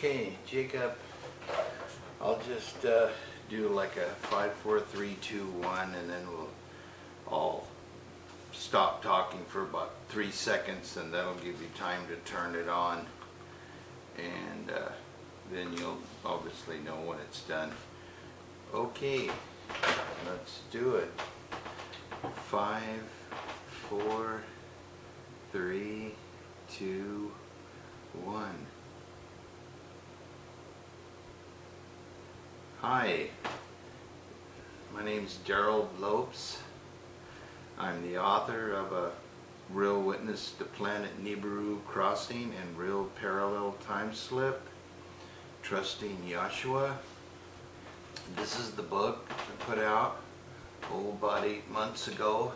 Okay, Jacob, I'll just do like a 5, 4, 3, 2, 1, and then I'll stop talking for about 3 seconds, and that'll give you time to turn it on, and then you'll obviously know when it's done. Okay, let's do it. 5, 4, 3, 2, 1. Hi, my name's Darrell Lopes. I'm the author of A Real Witness to Planet Nibiru Crossing and Real Parallel Time Slip, Trusting Yahshua. This is the book I put out about 8 months ago.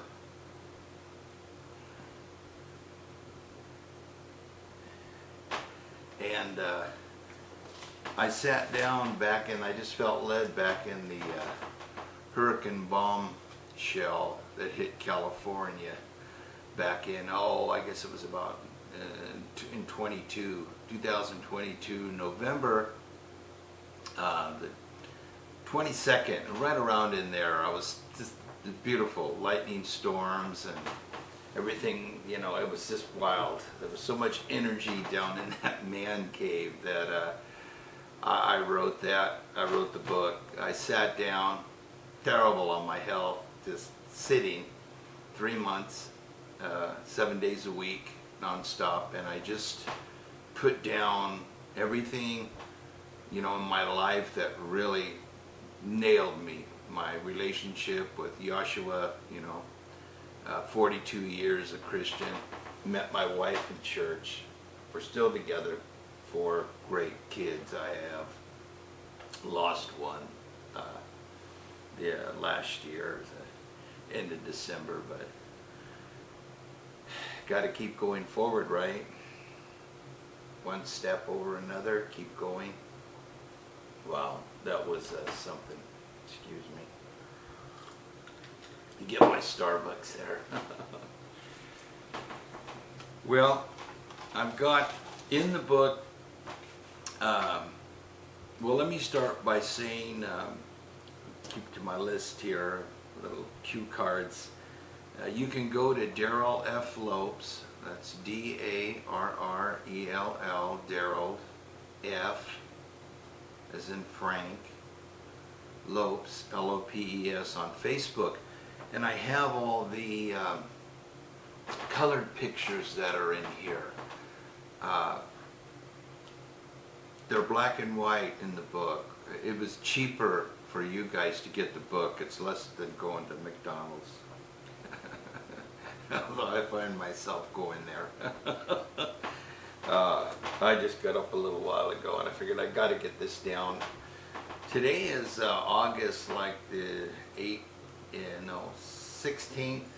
And I sat down back in, I just felt led back in the hurricane bomb shell that hit California back in, I guess it was about in 2022, November the 22nd, right around in there. I was just beautiful, lightning storms and everything, you know, it was just wild. There was so much energy down in that man cave that I wrote that. I wrote the book. I sat down, terrible on my health, just sitting 3 months, 7 days a week, nonstop, and I just put down everything, you know, in my life that really nailed me. My relationship with Yahshua, you know, 42 years a Christian, met my wife in church. We're still together. 4 great kids I have. Lost one last year, end of December, but got to keep going forward, right? One step over another, keep going. Wow, that was something. Excuse me. Get my Starbucks there. Well, I've got in the book, well, let me start by saying, keep to my list here, little cue cards. You can go to Darrell F. Lopes, that's D-A-R-R-E-L-L, Darrell F, as in Frank, Lopes, L-O-P-E-S, on Facebook. And I have all the colored pictures that are in here. They're black and white in the book. It was cheaper for you guys to get the book. It's less than going to McDonald's. Although I find myself going there. I just got up a little while ago and I figured I got to get this down. Today is August, like the 16th,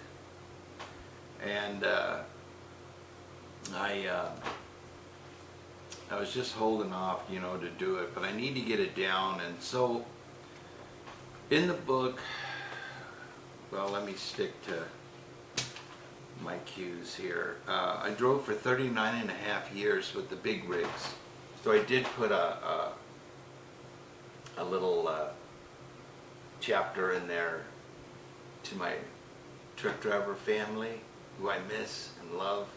and I was just holding off, you know, to do it, but I need to get it down. And so in the book, well, let me stick to my cues here. I drove for 39.5 years with the big rigs, so I did put a little chapter in there to my truck driver family, who I miss and love,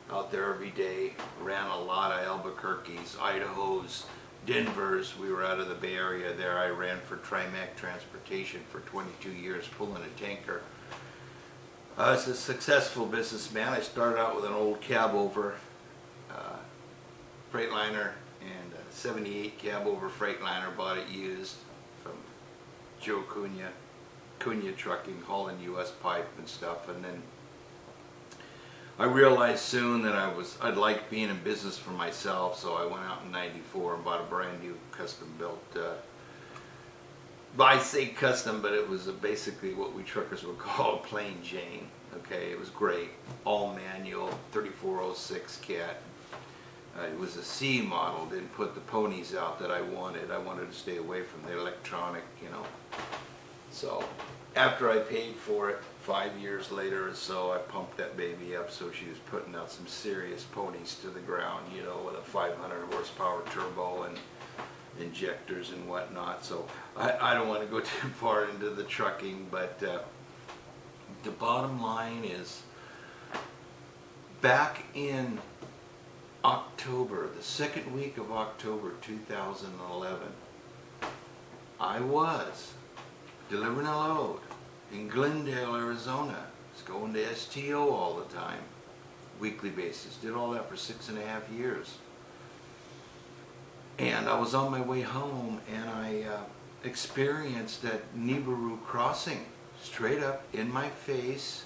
out there every day. Ran a lot of Albuquerques, Idahos, Denvers. We were out of the Bay Area there. I ran for Trimac Transportation for 22 years, pulling a tanker. I was a successful businessman. I started out with an old cab over Freightliner, and a 78 cab over Freightliner, bought it used from Joe Cunha Trucking, hauling U.S. pipe and stuff. And then I realized soon that I'd like being in business for myself, so I went out in '94 and bought a brand new custom built, I say custom, but it was basically what we truckers would call a plain Jane. Okay, it was great, all manual, 3406 cat. It was a C model, didn't put the ponies out that I wanted. I wanted to stay away from the electronic, you know. So after I paid for it 5 years later or so, I pumped that baby up so she was putting out some serious ponies to the ground, you know, with a 500 horsepower turbo and injectors and whatnot. So I don't want to go too far into the trucking, but the bottom line is, back in October, the second week of October 2011, I was delivering a load in Glendale, Arizona. I was going to STO all the time, weekly basis. Did all that for 6.5 years. And I was on my way home, and I experienced that Nibiru crossing straight up in my face.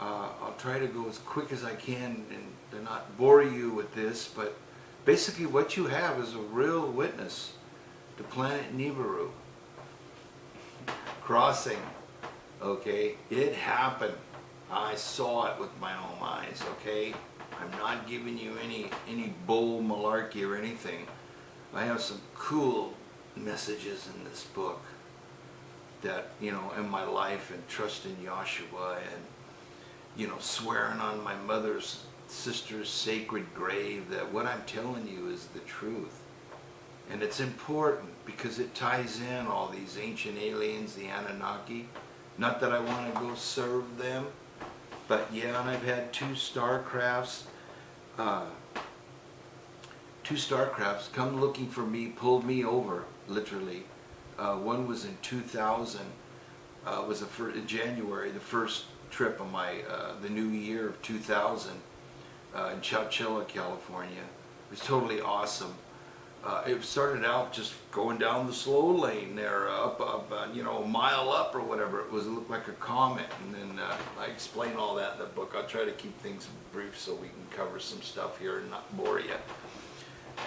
I'll try to go as quick as I can and to not bore you with this, but basically what you have is a real witness to Planet Nibiru crossing. Okay, it happened. I saw it with my own eyes. Okay, I'm not giving you any bull malarkey or anything. I have some cool messages in this book that, you know, in my life, and trust in Yahshua, and, you know, swearing on my mother's sister's sacred grave that what I'm telling you is the truth. And it's important because it ties in all these ancient aliens, the Anunnaki. Not that I want to go serve them, but yeah, and I've had two starcrafts come looking for me, pulled me over, literally. One was in 2000, was in January, the first trip of my, the new year of 2000, in Chowchilla, California. It was totally awesome. It started out just going down the slow lane there, you know, a mile up or whatever. It looked like a comet, and then I explain all that in the book. I'll try to keep things brief so we can cover some stuff here and not bore you.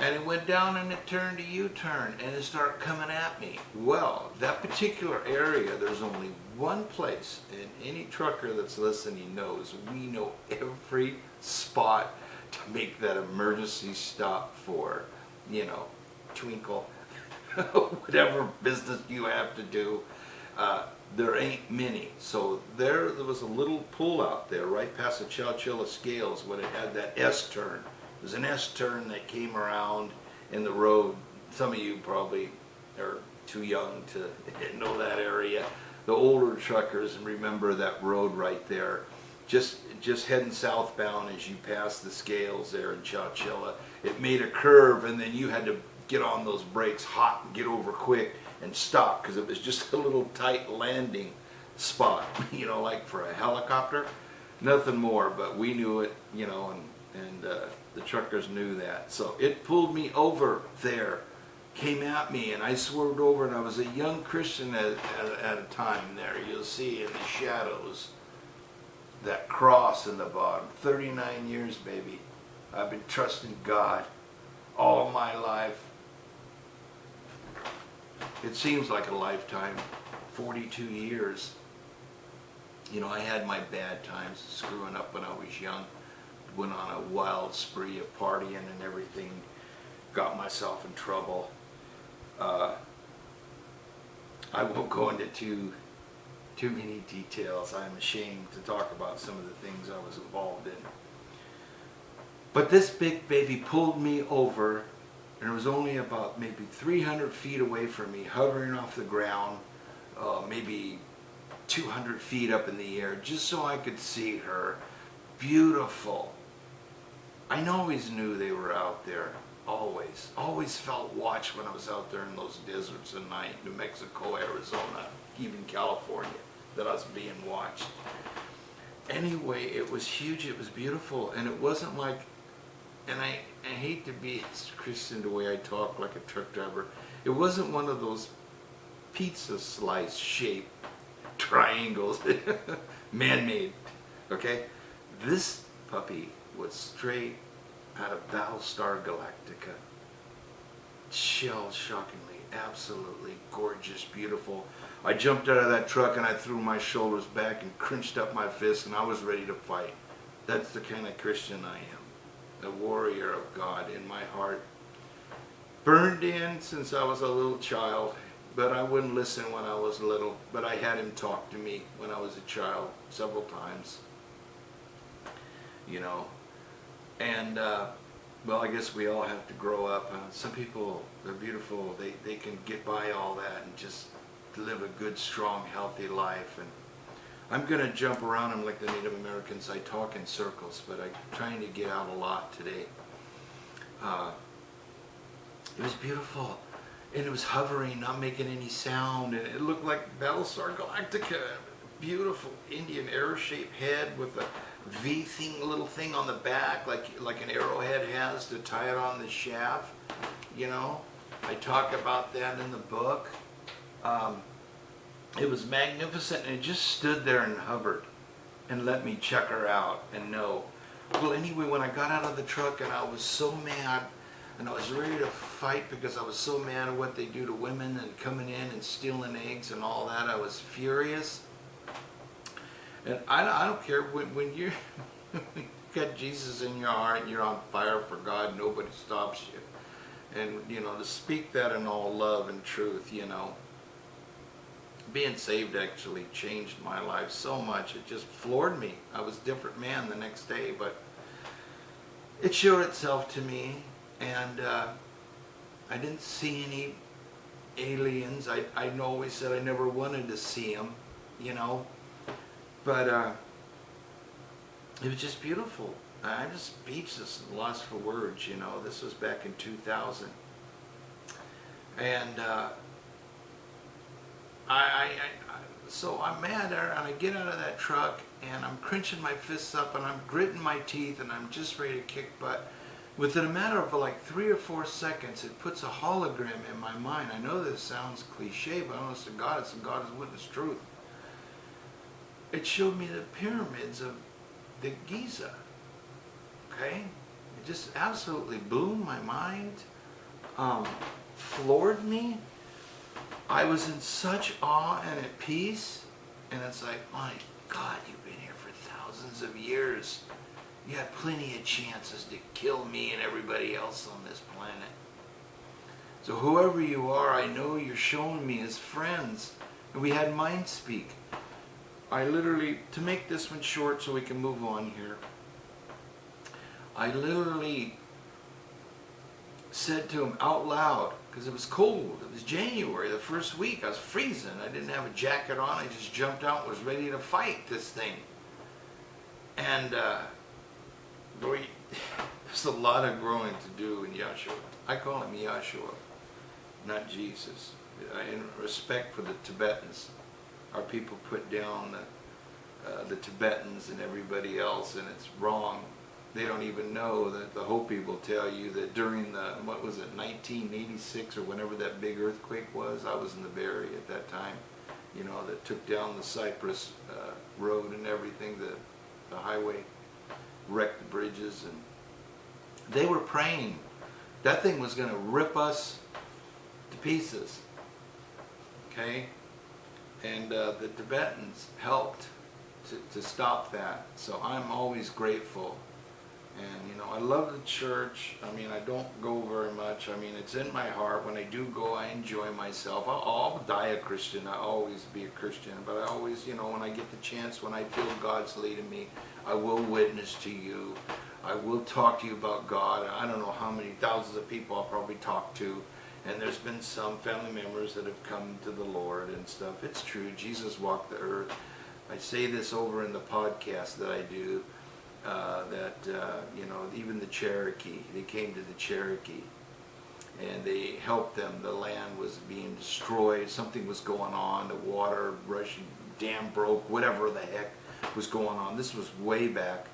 And it went down and it turned a U-turn and it started coming at me. Well, that particular area, there's only one place, and any trucker that's listening knows, we know every spot to make that emergency stop for. You know, twinkle, whatever business you have to do, there ain't many. So there was a little pull out there right past the Chowchilla Scales when it had that S-turn. It was an S-turn that came around in the road. Some of you probably are too young to know that area. The older truckers remember that road right there. Just heading southbound as you pass the Scales there in Chowchilla. It made a curve, and then you had to get on those brakes hot and get over quick and stop, because it was just a little tight landing spot, you know, like for a helicopter. Nothing more, but we knew it, you know, and the truckers knew that. So it pulled me over there, came at me, and I swerved over, and I was a young Christian at a time there. You'll see in the shadows that cross in the bottom. 39 years, baby. I've been trusting God all my life. It seems like a lifetime. 42 years. You know, I had my bad times screwing up when I was young. Went on a wild spree of partying and everything. Got myself in trouble. I won't go into too many details. I'm ashamed to talk about some of the things I was involved in. But this big baby pulled me over, and it was only about maybe 300 feet away from me, hovering off the ground, maybe 200 feet up in the air, just so I could see her. Beautiful. I always knew they were out there. Always. Always felt watched when I was out there in those deserts at night, New Mexico, Arizona, even California, that I was being watched. Anyway, it was huge, it was beautiful, and it wasn't like, and I hate to be Christian the way I talk like a truck driver, it wasn't one of those pizza slice shaped triangles, man-made, okay? This puppy was straight out of Battlestar Galactica. Shell-shockingly, absolutely gorgeous, beautiful. I jumped out of that truck and I threw my shoulders back and crunched up my fists, and I was ready to fight. That's the kind of Christian I am. A warrior of God in my heart. Burned in since I was a little child. but I wouldn't listen when I was little. But I had him talk to me when I was a child several times. You know, and well, I guess we all have to grow up. Some people, they're beautiful. They can get by all that and just live a good, strong, healthy life. And I'm going to jump around them like the Native Americans. I talk in circles, but I'm trying to get out a lot today. It was beautiful. And it was hovering, not making any sound. And it looked like Battlestar Galactica. Beautiful Indian arrow-shaped head with a V thing, little thing on the back, like an arrowhead has to tie it on the shaft. You know, I talk about that in the book. It was magnificent, and it just stood there and hovered and let me check her out and know. Well, anyway, when I got out of the truck and I was so mad and I was ready to fight because I was so mad at what they do to women and coming in and stealing eggs and all that, I was furious. And I don't care, when you got Jesus in your heart and you're on fire for God, nobody stops you. And, you know, to speak that in all love and truth, you know. Being saved actually changed my life so much. It just floored me. I was a different man the next day, but it showed itself to me. And I didn't see any aliens. I always said I never wanted to see them, you know. But it was just beautiful. I'm just speechless and lost for words, you know. This was back in 2000. And so I'm mad, and I get out of that truck, and I'm crunching my fists up, and I'm gritting my teeth, and I'm just ready to kick butt. Within a matter of like 3 or 4 seconds, it puts a hologram in my mind. I know this sounds cliche, but honest to God, it's a God who's witness truth. It showed me the pyramids of the Giza. Okay? It just absolutely blew my mind, floored me. I was in such awe and at peace, and it's like, my God, you've been here for thousands of years. You had plenty of chances to kill me and everybody else on this planet. So whoever you are, I know you're showing me as friends. And we had mind speak. I literally, to make this one short so we can move on here, I literally said to him out loud, because it was cold, it was January, the first week, I was freezing, I didn't have a jacket on, I just jumped out and was ready to fight this thing. And boy, there's a lot of growing to do in Yahshua. I call him Yahshua, not Jesus. In respect for the Tibetans, our people put down the Tibetans and everybody else, and it's wrong. They don't even know that the Hopi will tell you that during the, what was it, 1986 or whenever that big earthquake was, I was in the Bay Area at that time, you know, that took down the Cypress road and everything, the highway, wrecked the bridges, and they were praying. That thing was going to rip us to pieces, okay? And the Tibetans helped to stop that. So I'm always grateful. And, you know, I love the church. I mean, I don't go very much. I mean, it's in my heart. When I do go, I enjoy myself. I'll die a Christian. I'll always be a Christian. But I always, you know, when I get the chance, when I feel God's leading me, I will witness to you. I will talk to you about God. I don't know how many thousands of people I'll probably talk to. And there's been some family members that have come to the Lord and stuff. It's true. Jesus walked the earth. I say this over in the podcast that I do. You know, even the Cherokee, they came to the Cherokee and they helped them. The land was being destroyed, something was going on, the water rushing, dam broke, whatever the heck was going on. This was way back,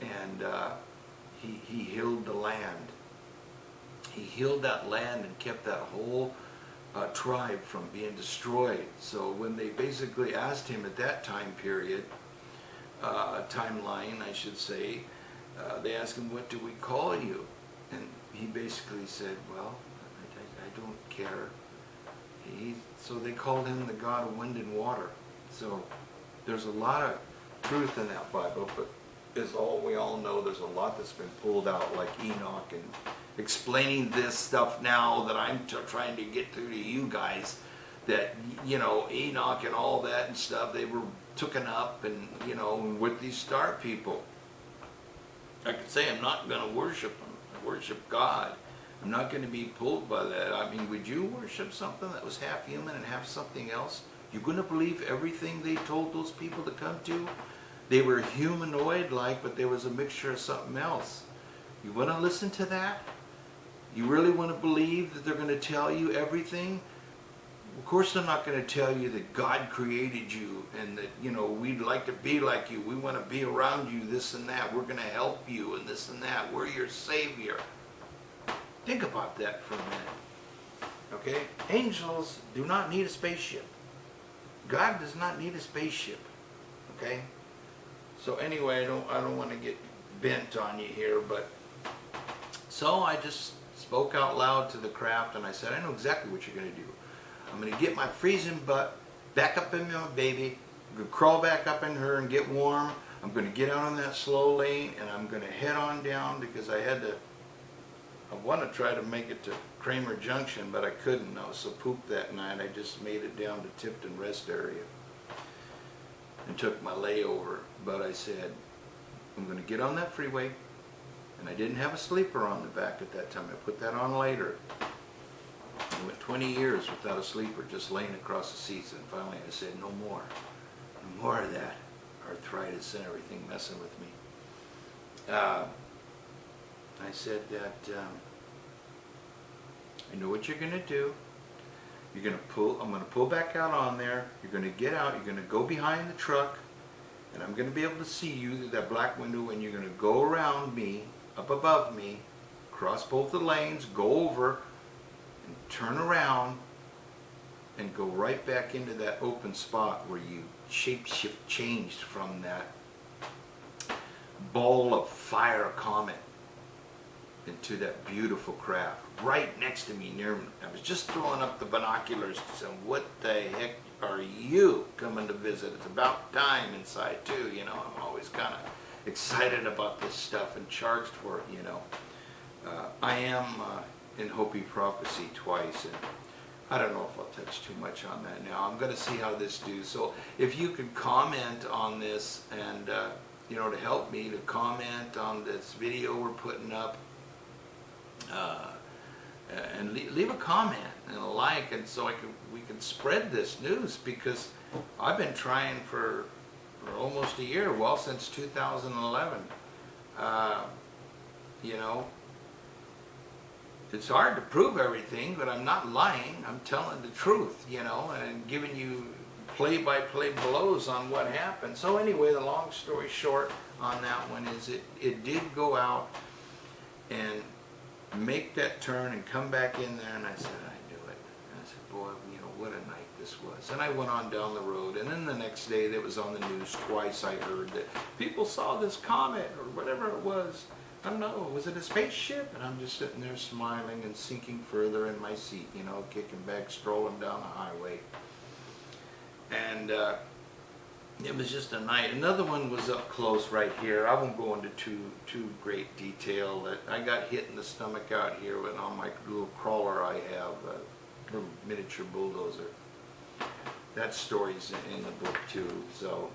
and he healed the land. He healed that land and kept that whole tribe from being destroyed. So when they basically asked him at that time period, timeline, I should say, they asked him, what do we call you? And he basically said, well, I don't care. So they called him the God of wind and water. So there's a lot of truth in that Bible, but as we all know, there's a lot that's been pulled out, like Enoch, and explaining this stuff now that I'm trying to get through to you guys. that, you know, Enoch and all that and stuff, they were taken up, and, you know, with these star people. I could say I'm not going to worship them. I worship God. I'm not going to be pulled by that. I mean, would you worship something that was half human and half something else? You going to believe everything they told those people to come to? They were humanoid-like, but there was a mixture of something else. You want to listen to that? You really want to believe that they're going to tell you everything? Of course they're not going to tell you that God created you and that, you know, we'd like to be like you. We want to be around you, this and that. We're going to help you and this and that. We're your Savior. Think about that for a minute. Okay? Angels do not need a spaceship. God does not need a spaceship. Okay? So anyway, I don't want to get bent on you here, but so I just spoke out loud to the craft, and I said, I know exactly what you're going to do. I'm going to get my freezing butt back up in my baby. I'm going to crawl back up in her and get warm. I'm going to get out on that slow lane, and I'm going to head on down because I want to try to make it to Kramer Junction, but I couldn't. I was so pooped that night, I just made it down to Tipton Rest Area and took my layover. But I said, I'm going to get on that freeway, and I didn't have a sleeper on the back at that time. I put that on later. I went 20 years without a sleeper, just laying across the seats, and finally I said, no more. No more of that arthritis and everything messing with me. I said that I know what you're going to do. You're going to pull, I'm going to pull back out on there. You're going to get out. You're going to go behind the truck, and I'm going to be able to see you through that black window, and you're going to go around me, up above me, cross both the lanes, go over, and turn around, and go right back into that open spot where you shapeshift changed from that ball of fire comet into that beautiful craft right next to me near me. I was just throwing up the binoculars to say, what the heck are you coming to visit? It's about time inside too, you know. I'm always kind of excited about this stuff and charged for it, you know. I am in Hopi Prophecy twice, and I don't know if I'll touch too much on that now. I'm going to see how this do. So if you could comment on this and, you know, to help me to comment on this video we're putting up, and leave a comment and a like, and so we can spread this news, because I've been trying for almost a year, well, since 2011. You know, it's hard to prove everything, but I'm not lying. I'm telling the truth, you know, and giving you play-by-play blows on what happened. So anyway, the long story short on that one is it did go out and make that turn and come back in there, and I said, I knew it. And I said, boy, you know, what a night this was. And I went on down the road, and then the next day that was on the news twice. I heard that people saw this comet or whatever it was. I don't know, was it a spaceship? And I'm just sitting there smiling and sinking further in my seat, you know, kicking back, strolling down the highway. And it was just a night. Another one was up close right here. I won't go into too great detail. That I got hit in the stomach out here with on my little crawler I have, a little miniature bulldozer. That story's in the book too. So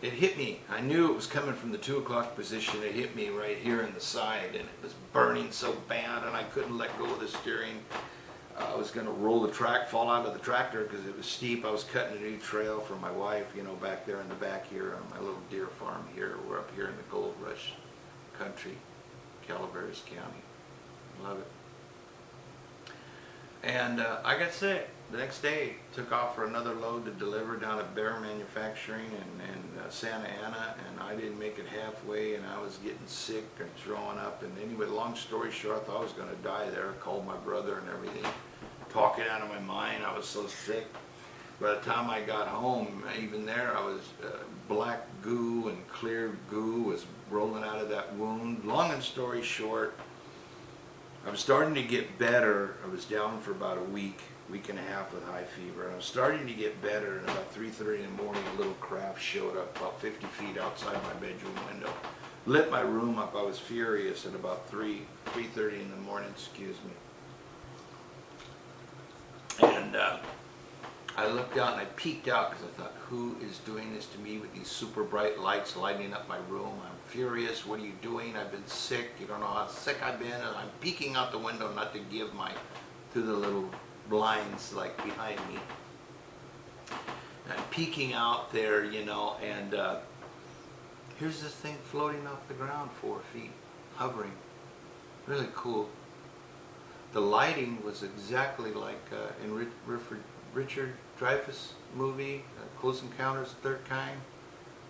it hit me. I knew it was coming from the 2 o'clock position. It hit me right here in the side, and it was burning so bad, and I couldn't let go of the steering. I was going to roll the track, fall out of the tractor because it was steep. I was cutting a new trail for my wife, you know, back there in the back here on my little deer farm here. We're up here in the Gold Rush country, Calaveras County. Love it. And I got sick. The next day, took off for another load to deliver down at Bear Manufacturing in Santa Ana, and I didn't make it halfway, and I was getting sick and throwing up. And anyway, long story short, I thought I was going to die there. I called my brother and everything, talking out of my mind. I was so sick. By the time I got home, even there, I was black goo and clear goo was rolling out of that wound. Long and story short, I was starting to get better. I was down for about a week and a half with high fever, and I was starting to get better, and about 3:30 in the morning a little craft showed up about 50 feet outside my bedroom window. Lit my room up. I was furious at about 3:30 in the morning, excuse me. And I looked out and I peeked out because I thought, who is doing this to me with these super bright lights lighting up my room? I'm furious. What are you doing? I've been sick. You don't know how sick I've been. And I'm peeking out the window not to give through the little blinds like behind me. And I'm peeking out there, you know, and here's this thing floating off the ground 4 feet, hovering. Really cool. The lighting was exactly like in Richard Dreyfuss movie, Close Encounters of the Third Kind,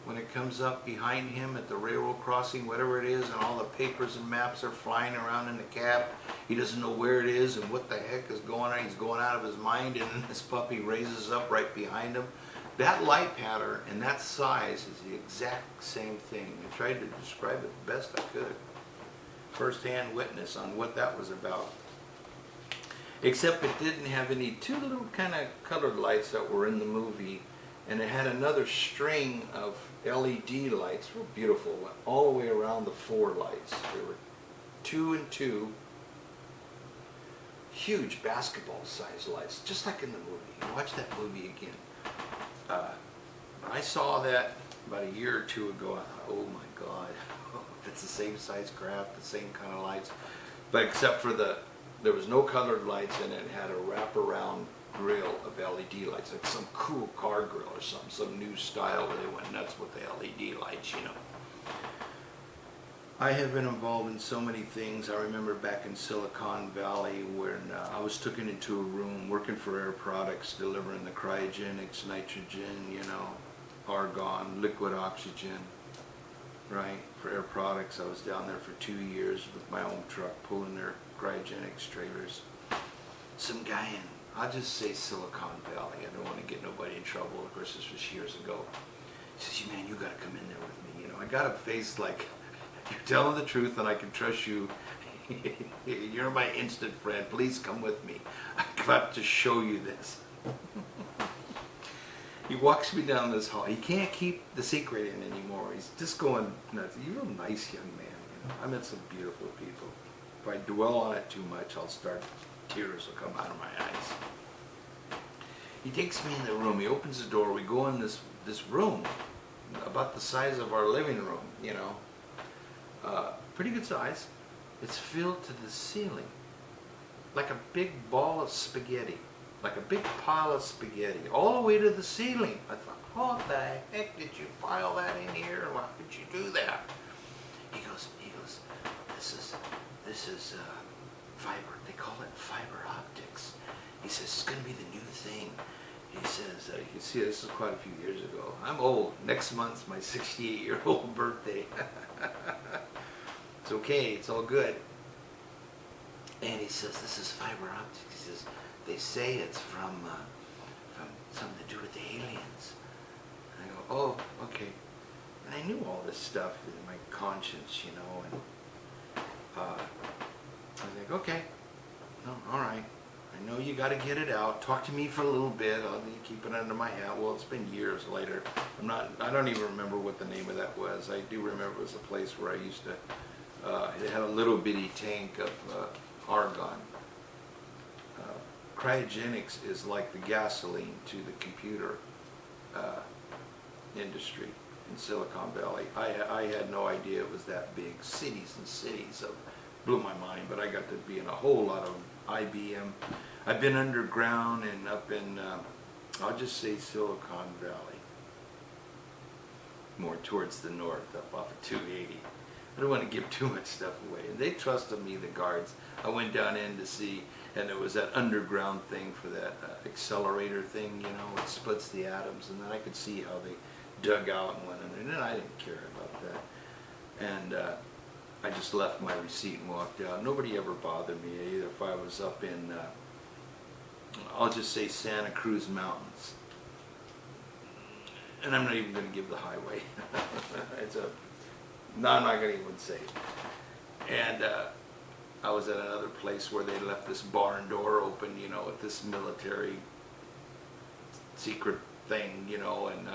when it comes up behind him at the railroad crossing, whatever it is, and all the papers and maps are flying around in the cab. He doesn't know where it is and what the heck is going on. He's going out of his mind, and this puppy raises up right behind him. That light pattern and that size is the exact same thing. I tried to describe it the best I could. First-hand witness on what that was about. Except it didn't have any two little kind of colored lights that were in the movie, and it had another string of LED lights, real beautiful, went all the way around the 4 lights. There were 2 and 2, huge basketball-sized lights, just like in the movie. Watch that movie again. I saw that about a year or 2 ago. I thought, oh my God, it's the same size craft, the same kind of lights, but except for there was no colored lights, and it had a wraparound grill of LED lights, like some cool car grill or something, some new style where they went nuts with the LED lights, you know. I have been involved in so many things. I remember back in Silicon Valley when I was taken into a room working for Air Products, delivering the cryogenics, nitrogen, you know, argon, liquid oxygen, right, for Air Products. I was down there for 2 years with my own truck pulling their cryogenics trailers. Some guy in, I'll just say Silicon Valley, I don't want to get nobody in trouble, of course this was years ago. He says, man, you got to come in there with me. You know, I got a face like, you're telling the truth and I can trust you. You're my instant friend. Please come with me. I've got to show you this. He walks me down this hall. He can't keep the secret in anymore. He's just going nuts. You're a nice young man. You know? I met some beautiful people. If I dwell on it too much, I'll start, tears will come out of my eyes. He takes me in the room. He opens the door. We go in this room, about the size of our living room, you know. Pretty good size. It's filled to the ceiling, like a big ball of spaghetti, like a big pile of spaghetti, all the way to the ceiling. I thought, what the heck did you pile that in here? Why did you do that? He goes, this is fiber. They call it fiber optics. He says, it's going to be the new thing. He says, you can see this is quite a few years ago. I'm old. Next month's my 68-year-old birthday. It's okay. It's all good. And he says, this is fiber optics. He says, they say it's from something to do with the aliens. And I go, oh, okay. And I knew all this stuff in my conscience, you know. And I was like, okay, no, all right. I know you got to get it out. Talk to me for a little bit. I'll keep it under my hat. Well, it's been years later. I don't even remember what the name of that was. I do remember it was a place where I used to, it had a little bitty tank of argon. Cryogenics is like the gasoline to the computer industry in Silicon Valley. I had no idea it was that big. Cities and cities of, blew my mind, but I got to be in a whole lot of IBM. I've been underground and up in, I'll just say Silicon Valley, more towards the north, up off of 280. I don't want to give too much stuff away. And they trusted me, the guards. I went down in to see, and there was that underground thing for that accelerator thing, you know, it splits the atoms, and then I could see how they dug out and went in, and I didn't care about that. And I just left my receipt and walked out. Nobody ever bothered me either. If I was up in, I'll just say Santa Cruz Mountains, and I'm not even going to give the highway. No, I'm not going to even say it. And I was at another place where they left this barn door open, you know, with this military secret thing, you know, and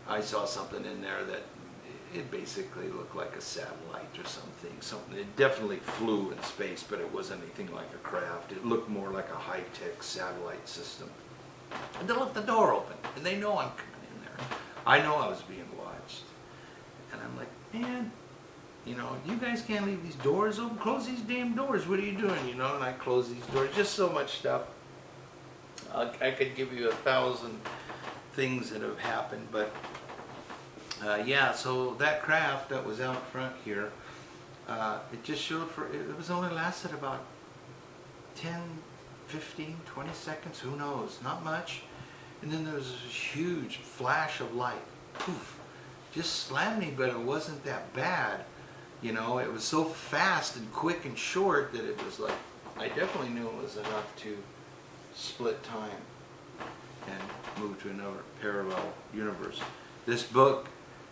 I saw something in there that it basically looked like a satellite or something. It definitely flew in space, but it wasn't anything like a craft. It looked more like a high-tech satellite system. And they left the door open, and they know I'm coming in there. I know I was being watched. And I'm like, man, you know, you guys can't leave these doors open. Close these damn doors. What are you doing? You know, and I close these doors. Just so much stuff. I could give you 1,000 things that have happened, but yeah, so that craft that was out front here, it just showed it was only lasted about 10, 15, 20 seconds, who knows, not much. And then there was this huge flash of light, poof, just slammed me, but it wasn't that bad. You know, it was so fast and quick and short that it was like, I definitely knew it was enough to split time and move to another parallel universe. This book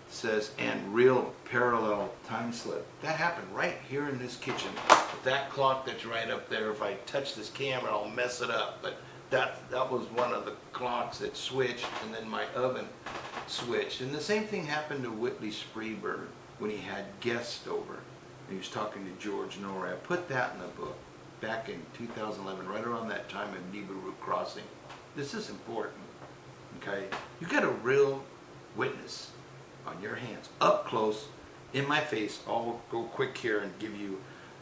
says, and real parallel time slip. That happened right here in this kitchen. With that clock that's right up there, if I touch this camera, I'll mess it up. But that was one of the clocks that switched, and then my oven switched. And the same thing happened to Whitley Spreeberg when he had guests over. He was talking to George Norrie. I put that in the book back in 2011, right around that time of Nibiru crossing. This is important, okay? You got a real witness on your hands, up close, in my face. I'll go quick here and give you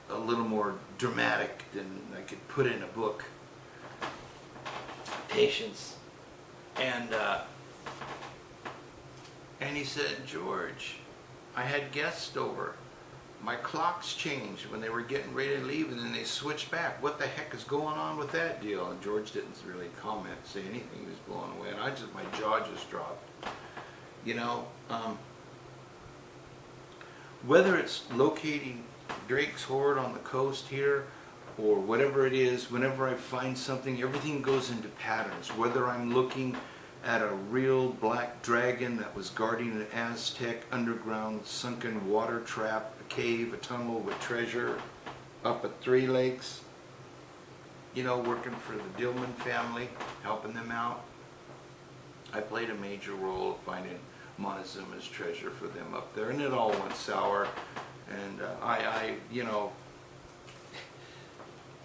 a little more dramatic than I could put in a book. Patience. And he said, George, I had guests over. My clocks changed when they were getting ready to leave, and then they switched back. What the heck is going on with that deal? And George didn't really comment, say anything. He was blown away, and my jaw just dropped. You know, whether it's locating Drake's Hoard on the coast here, or whatever it is, whenever I find something, everything goes into patterns. Whether I'm looking at a real black dragon that was guarding an Aztec underground sunken water trap, a cave, a tunnel with treasure up at Three Lakes, you know, working for the Dillman family, helping them out. I played a major role of finding Montezuma's treasure for them up there, and it all went sour. And you know,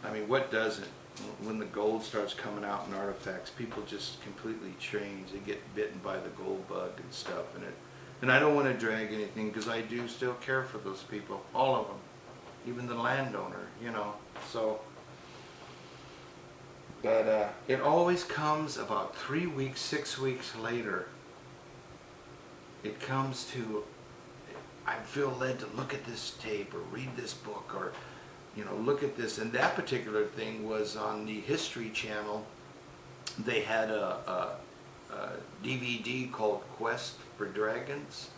I mean, what doesn't? When the gold starts coming out in artifacts, people just completely change. They get bitten by the gold bug and stuff. And I don't want to drag anything, because I do still care for those people, all of them, even the landowner, you know. So, but it always comes about 3 weeks, 6 weeks later. It comes to, I feel led to look at this tape or read this book, or, you know, look at this. And that particular thing was on the History Channel. They had a DVD called Quest for Dragons,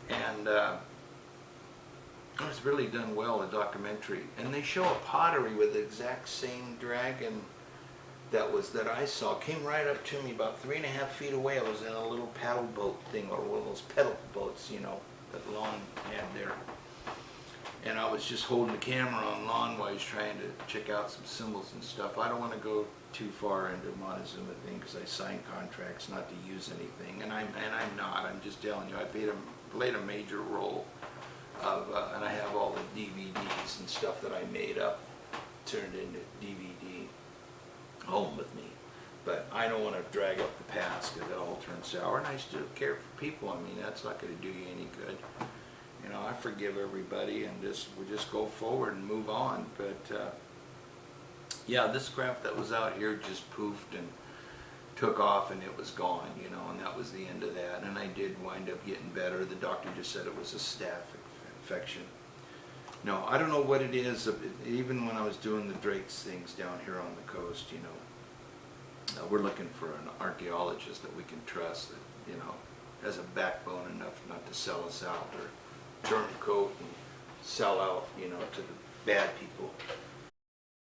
and it was really done well, a documentary. And they show a pottery with the exact same dragon that I saw. Came right up to me about 3.5 feet away. I was in a little paddle boat thing, or one of those pedal boats, you know, that Lon had there. And I was just holding the camera on Lon while he's trying to check out some symbols and stuff. I don't want to go too far into Montezuma thing, because I signed contracts not to use anything, and I'm not. I'm just telling you, I played a major role of, and I have all the DVDs and stuff that I made up, turned into DVD, home with me. But I don't want to drag up the past, because it all turns sour, and I still care for people. I mean, that's not going to do you any good. You know, I forgive everybody, and we just go forward and move on. But yeah, this craft that was out here just poofed and took off, and it was gone, you know, and that was the end of that. And I did wind up getting better. The doctor just said it was a staph infection. No, I don't know what it is. Even when I was doing the Drake's things down here on the coast, you know, we're looking for an archaeologist that we can trust, that, you know, has a backbone enough not to sell us out or turncoat and sell out, you know, to the bad people.